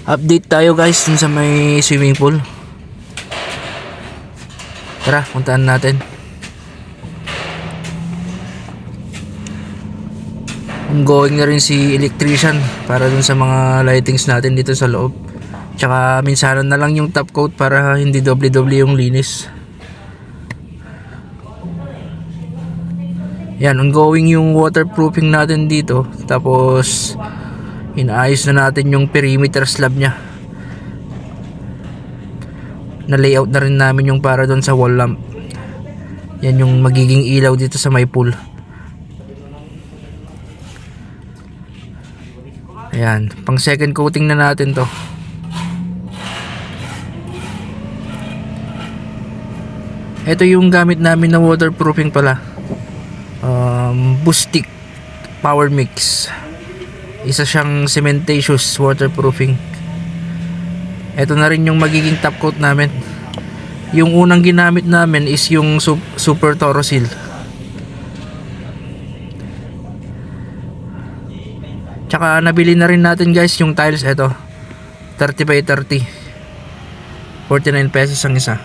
Update tayo guys dun sa may swimming pool. Tara, puntaan natin. Ongoing na rin si electrician para dun sa mga lightings natin dito sa loob. Tsaka minsanan na lang yung top coat para hindi doble-doble yung linis. Yan, ongoing yung waterproofing natin dito. Tapos inaayos na natin yung perimeter slab nya. Na-layout na rin namin yung para doon sa wall lamp. Yan yung magiging ilaw dito sa may pool. Ayan, pang second coating na natin to. Ito yung gamit namin na waterproofing pala. Boostic Power Mix. Isa siyang cementatious waterproofing. Ito na rin yung magiging top coat namin. Yung unang ginamit namin is yung Super Torosil. Tsaka nabili na rin natin guys yung tiles. Ito 30 by 30, 49 pesos ang isa.